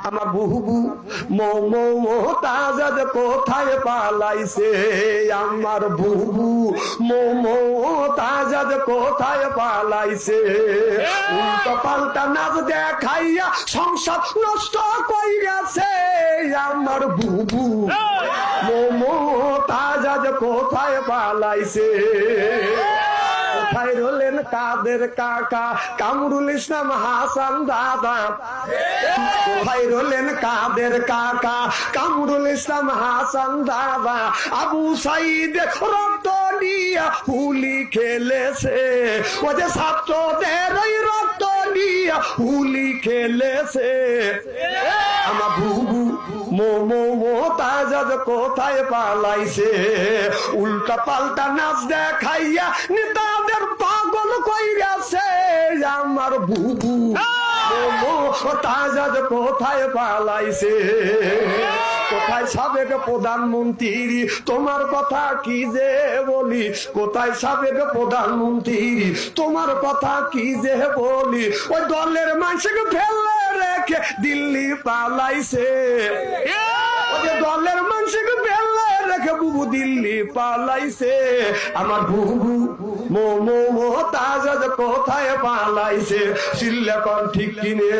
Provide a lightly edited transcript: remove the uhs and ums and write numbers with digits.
আমার বুবু মমতাজ কোথায় পালাইছে, আমার বুবু মমতাজ কোথায় পালাইছে। উল্টো পাল্টা নাচ দেখাইয়া সংসার নষ্ট কইরাছে, আমার বুবু মমতাজ কোথায় পালাইছে। কোথায় রলেন কাদের কাকা কামরুল ইসলাম হাসান দাদা, কোথায় রলেন কাদের কাকা কামরুল ইসলাম হাসান দাদা। আবু সাইদ রক্ত দিয়া হুলি খেলেছে, ও যে ছাত্রদের ওই রক্ত দিয়া হুলি খেলেছে। আমার বুবু মমতাজ কোথায় পালাইছে। উল্টা পাল্টা নাচ দেখাইয়া নেতাদের পাগল কইরাছে, আমার বুবু মমতাজ কোথায় পালাইছে। কোথায় সাবেক প্রধানমন্ত্রী, তোমার কথা কি যে বলি, কোথায় সাবেক প্রধানমন্ত্রী, তোমার কথা কি যে বলি। ওই দলের মানুষকে ফেলে রেখে দিল্লি পালাইছে, ওই দলের মানুষকে ফেলে রেখে বুবু দিল্লি পালাইছে। আমার বুবু মমতাজ কোথায় পালাইছে, চিল্লা কর ঠিক কিনে।